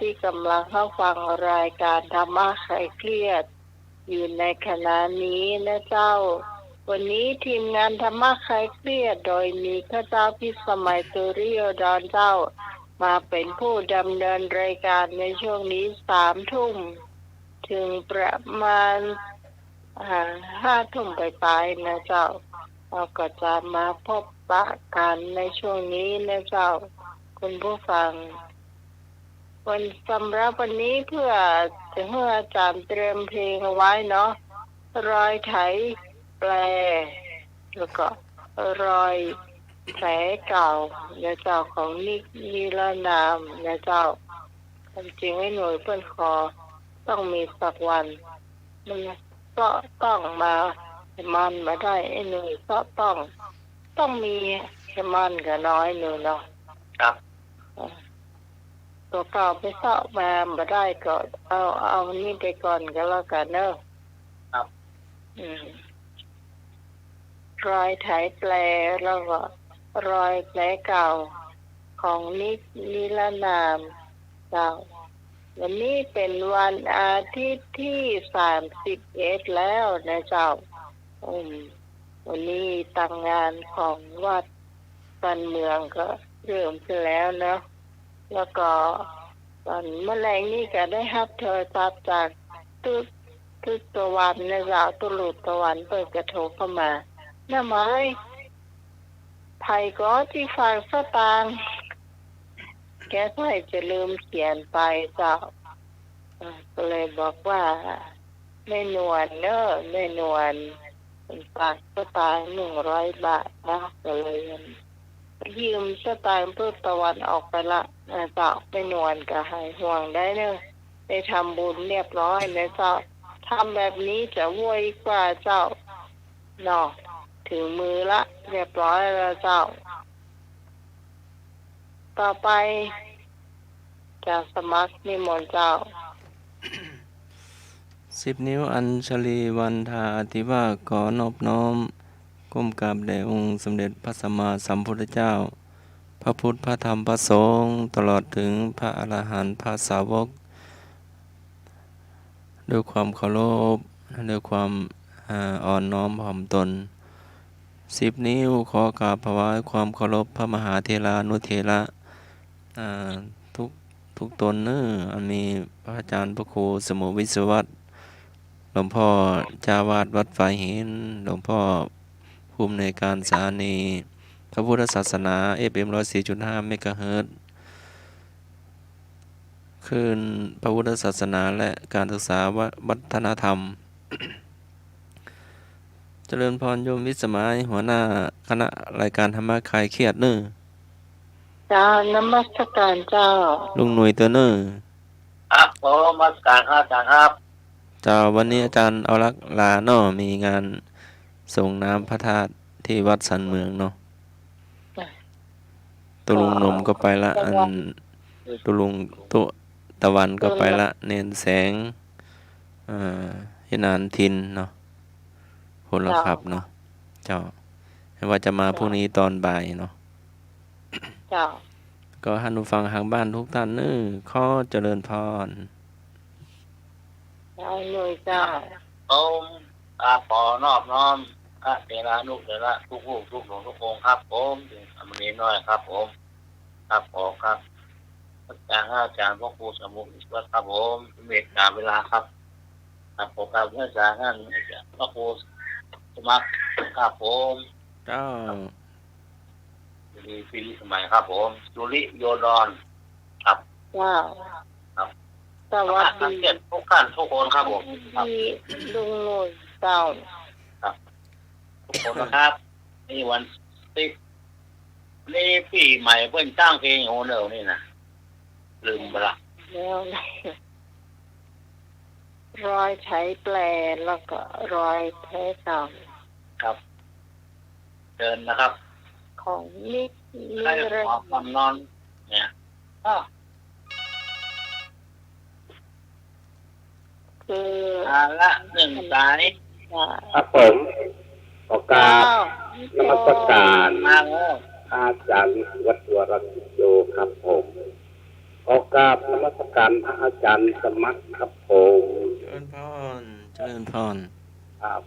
ที่กำลังเข้าฟังรายการธรรมะคลายเครียดอยู่ในขณะนี้นะเจ้าวันนี้ทีมงานธรรมะคลายเครียดโดยมีข้าเจ้าพิสมัยสุริโยดรเจ้ามาเป็นผู้ดำเนินรายการในช่วงนี้3 ทุ่มถึงประมาณ5 ทุ่มไปนะเจ้าเราก็จะมาพบปะกันในช่วงนี้นะเจ้าคุณผู้ฟังวันสำหรับวันนี้เพื่อจะให้อาจารย์เตรียมเพลงเอาไว้เนาะรอยไถแปลแล้วก็รอยแผลเก่านะเจ้าของนิรนามนะเจ้าจริงให้หน่วยเพื่อนคอต้องมีสักวันมันก็ต้องมามันมาได้ไอ้หน่วยก็ต้องมีมันกับน้อยหนูเนาะครับตัวเก่าไปเสาะมาได้ก็เอานี่ไปก่อนก็แล้วกันเนอะครับรอยไถแปลแล้วก็รอยแผลเก่าของนิรนามเจ้าวันนี้เป็นวันอาทิตย์ที่31แล้วนะเจ้าวันนี้ตั้งงานของวัดบ้านเมืองก็เริ่มขึ้นแล้วเนาะแล้วก็ตอนเมื่อแรงนี้ก็ได้รับโทรศัพท์จากทุกตะวันนะเจ้าตุลุตะวันเปิดกระโทรเข้ามาน้าไม้ไผ่ก็ที่ฝากสตางค์แกใส่จะลืมเขียนไปเจ้าก็เลยบอกว่าแม่นวลเนอะแม่นวลฝากสตางค์100 บาทนะก็เลยยืมสตางค์เพื่อตะวันออกไปละเจ้าแม่นวลก็หายห่วงได้เนอะไปทำบุญเรียบร้อยนะเจ้าทำแบบนี้จะวุ่นกว่าเจ้าเนาะถึงมือละเรียบร้อยแล้วเจ้าต่อไปจะสมัครนิมนต์เจ้า10 นิ้วอัญชลีวันทาอธิวาขอนอบน้อมก้มกราบแด่องค์สมเด็จพระสัมมาสัมพุทธเจ้าพระพุทธพระธรรมพระสงฆ์ตลอดถึงพระอรหันต์พระสาวกด้วยความเคารพด้วยความอ่อนน้อมถ่อมตน10 นิ้วขอกราบถวายความเคารพพระมหาเถรานุเถระทุกตนเนออันมีพระอาจารย์พระครูสมุวิศวัตรหลวงพ่อจาวาดวัดฝ่ายหินหลวงพ่อภูมิในการสถานีพระพุทธศาสนา FM 104.5 เมกะเฮิรตซ์คลื่นพระพุทธศาสนาและการศึกษาวัฒนธรรม เจริญพรโยมวิสมัยหัวหน้าคณะรายการธรรมะคลายเครียดเนอเจ้านมัสการเจ้าลุงหนุ่ยตัวเนอครับผมนมัสการครับอาจารย์ครับเจ้าวันนี้อาจารย์เอาลักลาเนาะมีงานส่งน้ำพระธาตุที่วัดสันเมืองเนาะตุลุงนมก็ไปละตุลุงตุตะวันก็ไปละเนนแสงฮินานทินเนาะพลขับเนาะเจ้าว่าจะมาพรุ่งนี้ตอนบ่ายเนาะเจ้าก็ท่านผู้ฟังทางบ้านทุกท่านขอเจริญพรเจ้าหน่วยเจ้าผมขอนอบน้อมพระเถรานุเถระทุกผู้ทุกหลวงทุกองค์ครับผมถึงอมณีน้อยครับผมครับผมครับอาจารย์พระครูสมุทิวัฒน์ครับผมเมตตาเวลาครับครับผมครับอาจารย์ท่านพระครูสมัครครับผมเจ้ามีฟิลิสมัยครับผมสุริโยดรครับว้าวครับสวัสดีทุกท่านทุกคนครับผมครับลุงหนุ่ยเจ้าครับทุกคนนะครับนี่วันที่นี่ปีใหม่เพิ่งจ้างเพลงโอเนอร์นี่นะลืมไปละแล้วรอยใช้แปลแล้วก็รอยแผลเก่าครับเดินนะครับของนิรความนอนเนี่ยคือละ1 สายครับผมขอกราบนมัสการอาจารย์วิวัฒน์วรกิจโยครับผมข ขอกราบนมัสการพระอาจารย์สมัครครับผม เจริญพรเจริญพร ครับ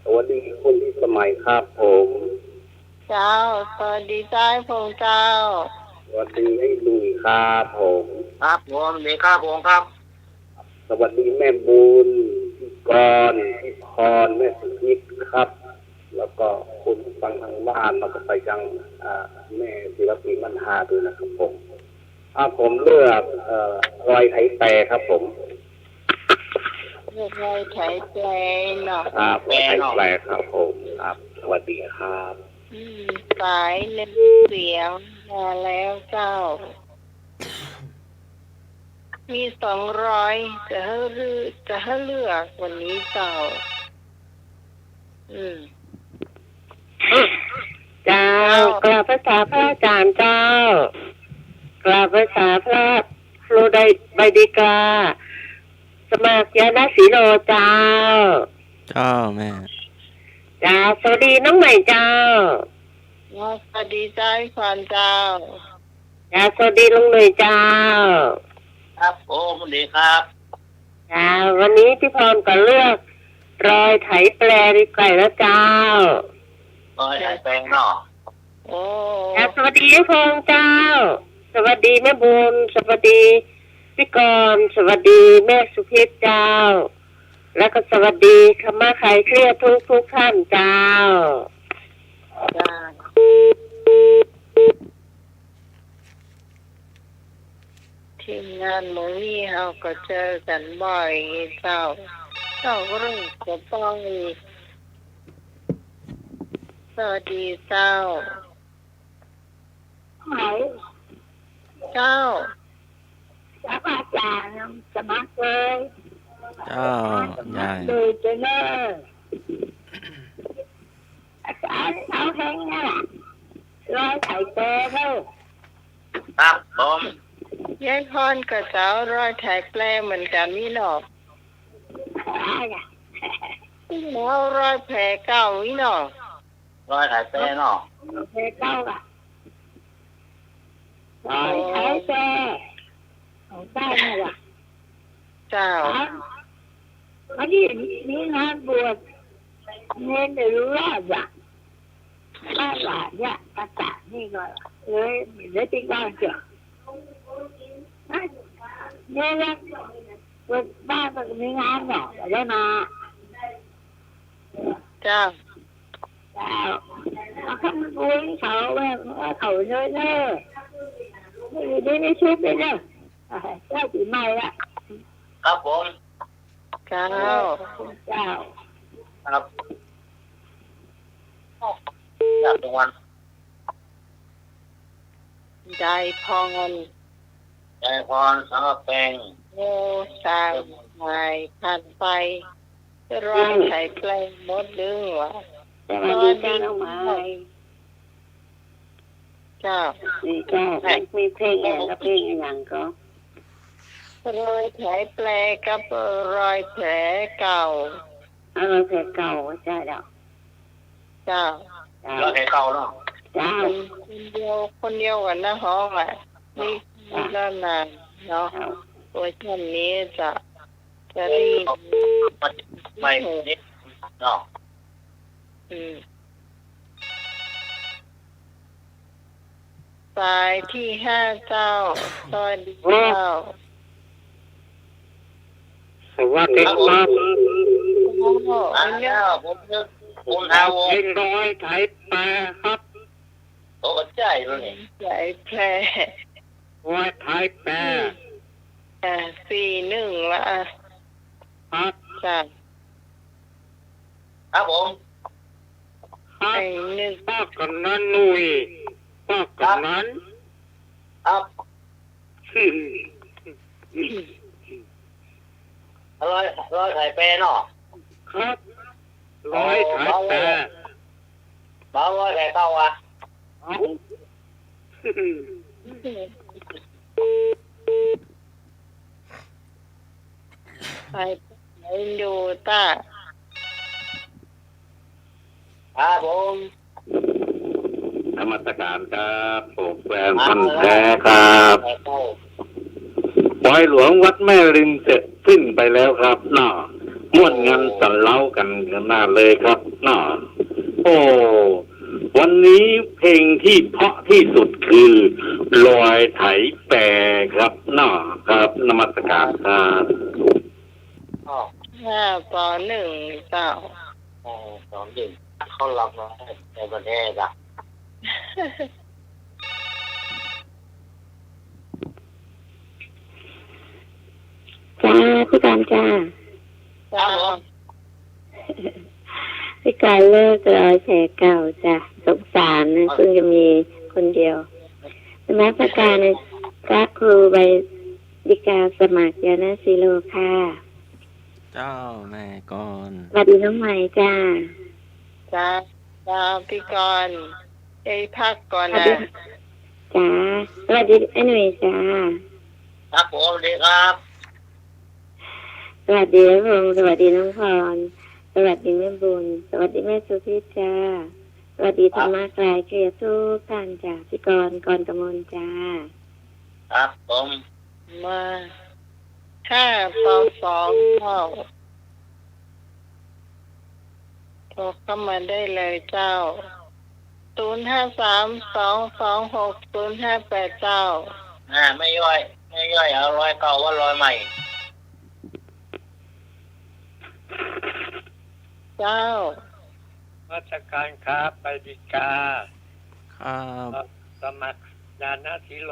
สวัสดีคุณที่สมัยครับผม เจ้าสวัสดีเจ้าพงเจ้า สวัสดีให้ลุยครับผม ครับผมดีครับผมครับ สวัสดีแม่บุญพี่กรณ์พี่พรแม่สุนิตครับ แล้วก็คุณฟังทางบ้านแล้วก็ไปยังแม่ศิลปินมันหาด้วยนะครับผมผมเลือกรอยไถแปรครับผม เรียกไงไถแปลเนาะ ครับรอยไถแปรครับผมครับ สวัสดีครับ สายเล่นเสียงมาแล้วเจ้า มี200จะให้เลือกวันนี้เจ้า เจ้ากราบพระสาพระอาจารย์เจ้ากราบพระสาพระครูใดใบดีกาสมัครยานาสีโลเจ้า เจ้าแม่ เจ้าสวัสดีน้องใหม่เจ้า สวัสดีเจ้าขวัญเจ้า เจ้าสวัสดีลุงหนุ่ยเจ้า ครับผมดีครับ เจ้าวันนี้พี่พรก็เลือกรอยไถแปลดีไก่แล้วเจ้า รอยไถแปลเนาะ โอ้ เจ้าสวัสดีพี่พงษ์เจ้า สวัสดีแม่บุญสวัสดีพี่กรณ์สวัสดีแม่สุพิษเจ้า แล้วก็สวัสดีคำว่าใครเครียดทุกท่านเจ้า จ้าทีมงานหมูนี่เราก็เจอกันบ่อยเจ้าเรื่องจะต้องสวัสดีเจ้าเจ้า อาจารย์สมัครเลย เจ้ายาย เลยจะเลิกอาจารย์เอาแห้งน่ะร้อยไข่แปรเท่า ครับผม ยายพรกับเจ้ารอยแท็กแปลเหมือนกันนี่เนาะหมอรอยแผลเก่านี่เนาะ รอยไถแปลเนาะ แปรเก้าอ่ะร้อยไข่แปรของเจ้าเนี่ยว่ะ เจ้า อันนี้นี่งานบวชเน้นในรู้รอดอ่ะบ้านหลานเนี่ยกระตานี่ก็เลยมีได้ติดบ้านเจ้าเนี่ยนะบ้านมันมีงานเนาะแล้วนะ เจ้า เอาข้างบนเขาแบบเขาเนื้อเนื้อไม่ได้ชุบเลยเนาะเจ้าปีใหม่ละ ครับผม เจ้า เจ้า ครับอยากทุกวัน ได้พอง ใจพรสังกแปลง โมสาวหายผ่านไปรอยไข่แปลงหมดดึงวะ สวัสดีเจ้าน้องไม้ เจ้า ดีเจ้ามีเพลงอะไรก็เพลงอย่างก็ รอยแผลแปลกับรอยแผลเก่า เอาเพลงเก่าใช่แล้ว เจ้าร อยไถเก่าเนาะ เจ้า คนเดียวกันนะห้องอ่ะนี่นานเนาะเวอร์ชันนี้จะรีบ ไม่นิดเนาะ สายที่5เจ้าสวัสดีเจ้า สวัสดีครับ โอ้โห อัน เนี่ นี้ ย ผมนึกคุณฮาวง เป็นรอยไถแปรครับ โตใจเลยนี่ ใหญ่แพร่ รอยไถแปร 41ละ ครับ จ้ะ ครับผม ครับ ไอ้หนึ่ง ป้ากันนั้นหนุ่ยป้ากันนั้น ครับรอยไถแปลเนาะ ครับรอยไถแปร บ้ารอยไถเก่าอ่ะ เอา ไปดูต้า ครับผม นมัสการครับผมแฟนพันธุ์แท้ครับ ไถเก่า ปอยหลวงวัดแม่ริมเสร็จสิ้นไปแล้วครับน่ะม่วนงานสันเล้ากันขนาดเลยครับน่ะโอ้วันนี้เพลงที่เพราะที่สุดคือลอยไถแปรครับน่ะครับนมัสการครับ อ๋อ 5 ป 1 เจ้า สอนดิ่งเขาหลับมาในประเทศอ่ะ จ้าพี่การจ้า เจ้า พี่การเลิกรอยแผลเก่าจ้ะสงสารนะเพิ่งจะมีคนเดียวสมัครประการในพระครูใบดิกาสมัครยานาศิโลค่ะ เจ้าแม่ก่อน สวัสดีน้องใหม่จ้า จ้าพี่กรณ์ไอ้พักก่อน สวัส นะ ดีจ้าสวัสดีไอ้หนุ่ยจ้า ครับผมดีครับ สวัสดีพงษ์สวัสดีน้องพรสวัสดีแม่บุญสวัสดีแม่สุพิชจ้าสวัสดีธรรมะกลายเกลียรติทุกท่านจ้าพี่กรณ์กมลจ้า ครับผม มา5 ป 2 เจ้าโทรเข้ามาได้เลยเจ้า 053-226-058 เจ้า ไม่ย่อยเอาร้อยเก่าว่าร้อยใหม่ เจ้า ราชการครับไปดีกา ครับ สมัครญาณศิโล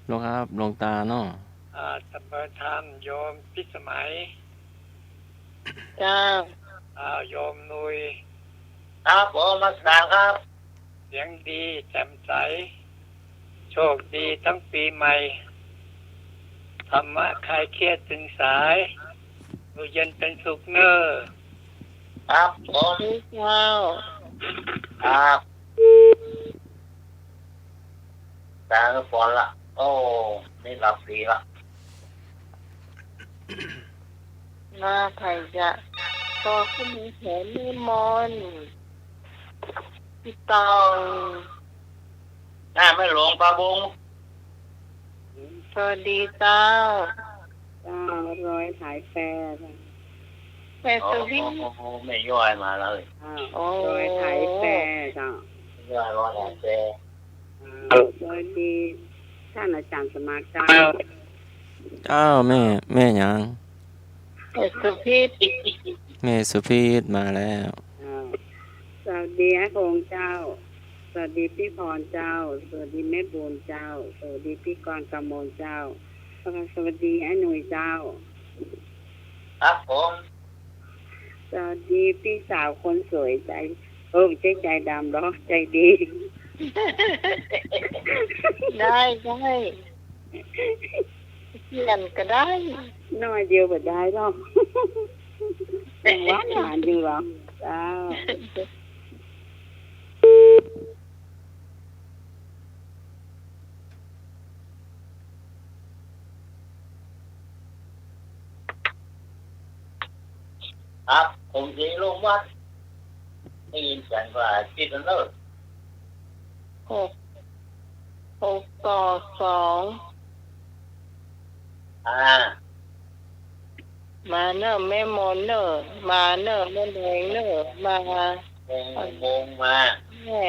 หลวงครับหลวงตาเนาะ สมเด็จธรรมโยมพิสมัย เจ้า โยมนุย ครับผมมาสางครับ เสียงดีแจ่มใส โชคดีทั้งปีใหม่ ธรรมะคลายเครียดถึงสายอยู่เย็นเป็นสุขเนอ ครับผม พี่เจ้า ครับสางก็ฝนละโอ้นี่หลับดีละ มาไผ่จะก็ขึ้นมีเห็นนิมนต์พี่ตอง ไม่หลวงปลาบุง สวัสดีเจ้า จ้าร้อยถ่ายแฟร์จ้ะ แม่สุพิ ไม่ย่อยมาเลย โอ้ ร้อยถ่ายแฟร์จ้ะ ไม่ย่อยร้อยแต่เจ โดยที่ท่านอาจารย์สมัครจ้า เจ้าแม่หยัง แม่สุพิษ แม่สุพีษมาแล้ว สวัสดีไอ้พงษ์เจ้า สวัสดีพี่พรเจ้า สวัสดีแม่บุญเจ้า สวัสดีพี่กรณ์กมลเจ้าแล้วก็สวัสดีไอ้หนุ่ยเจ้า ครับผม สวัสดีพี่สาวคนสวยใจใจดำหรอใจดี ได้เขียนก็ได้ น้อยเดียวแบบได้หรอกหวานจริงหรอจ้า ครับผมสีลงวัดได้ยินเสียงว่าจิตมันเลิก 6 6 ต่อ 2 มาเนอะแม่มนเนอะมาเนอะแม่แดงเนอะมา วงมา แม่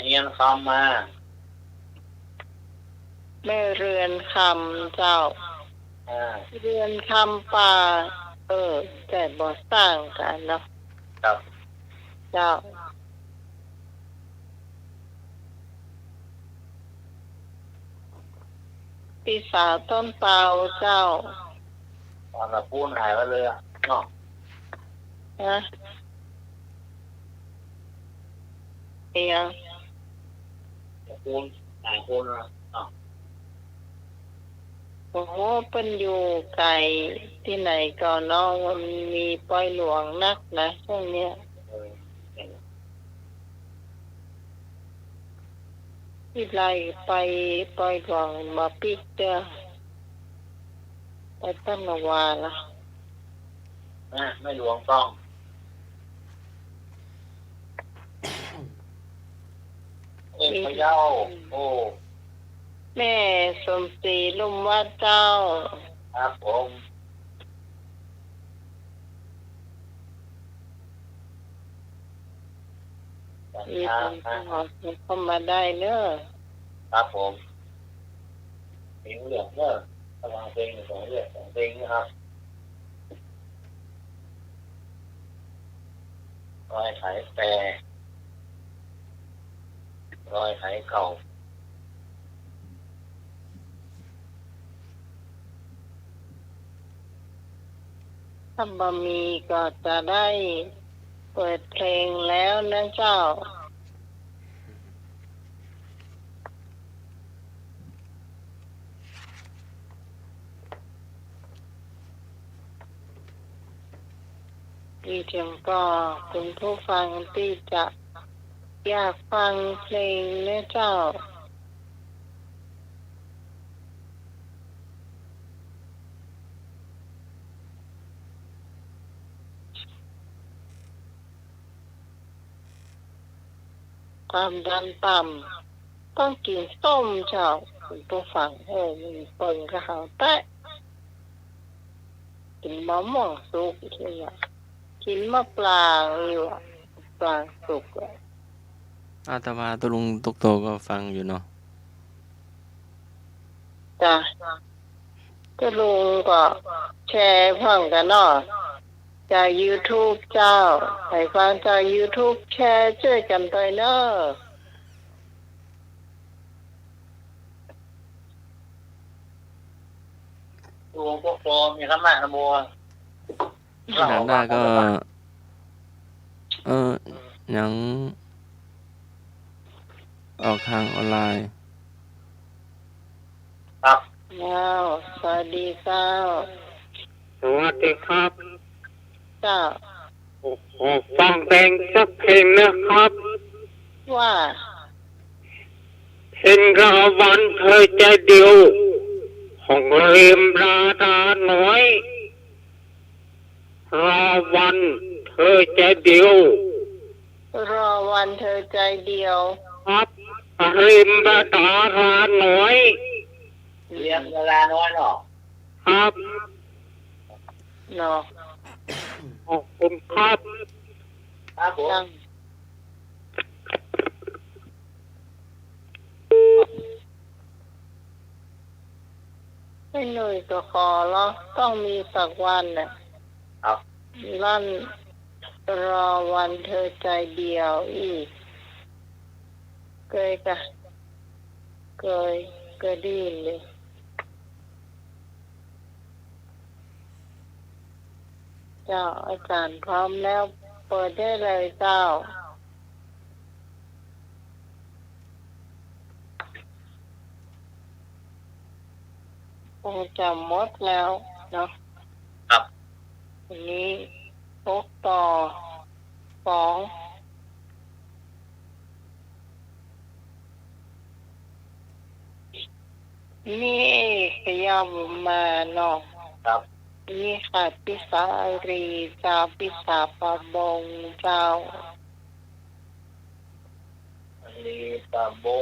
เรียนคำมา แม่เรือนคำเจ้า อ่า เรือนคำป่าแต่บ่สร้างกันเนาะ ครับ เจ้าพี่สาวต้นเปาเจ้า ตอนเราพูดหายไปเลยอ่ะเนาะ นะเอียง พูดหายพูดนะเนาะ โอ้โหเป็นอยู่ไกลที่ไหนก่อนน้องมันมีปล่อยหลวงนักนะช่วงเนี้ย เออ ที่ไล่ไปปล่อยหลวงมาปิกเด้อไปตั้งนาวาละ ไม่หลวงต้องพะเยาโอ้ แม่สมศรีลุ่มวัดเจ้า ครับผมจัน มี ทรา คน ครับ เข้ามาได้เนอะ ครับผมเพลงเหลืองเนอะกำลังเพลงอยู่สองเรื่องสองเพลงนะครับรอยไถแปรรอยไถเก่า ถ้าบะมีก็จะได้เปิดเพลงแล้วนะเจ้า ดีเทียมก็คุณผู้ฟังที่จะอยากฟังเพลงนะเจ้า ความดันต่ำต้องกินส้มเจ้าคุณผู้ฟังมีเปิงกระหาวแตะกินมะม่วงสุกใช่ไหมกินมะปรางอยู่อะปรางสุกอะ แต่ว่าตุลุงตุกโตก็ฟังอยู่เนาะ จ้ะก็ลุงก็แชร์พร้อมกันเนาะจาก YouTube เจ้าให้ฟังจาก YouTube แชร์ช่วยกันด้วยเนาะ ดวงพวกโฟมมีธรรมะนะโม ถามได้ก็ ยังออกทางออนไลน์ ครับ แล้วสวัสดีเจ้า สวัสดีครับ เจ้า ฟังเพลงสักเพลงนะครับ ว่า เพลงราวันเธอใจเดียวของเรียมราดาน้อยราวันเธอใจเดียว รอวันเธอใจเดียว ครับเรียมราดาน้อย เรียนเวลาน้อยเนาะ ครับ เนาะ ขอบคุณครับ ครับผม ตั้งไม่หน่อยก็ขอแล้วต้องมีสักวันน่ะ ครับ ลั่นรอวันเธอใจเดียวอีกเคยกะเคยได้ยินเลยเจ้าอาจารย์พร้อมแล้วเปิดได้เลยเจ้าคงจะหมดแล้วเนาะ ครับ วันนี้พกต่อสองนี่ขยับมาเนาะ ครับ นี่ค่ะพิสารีเจ้าพิสาปะบงเจ้า อันนี้ตาโบ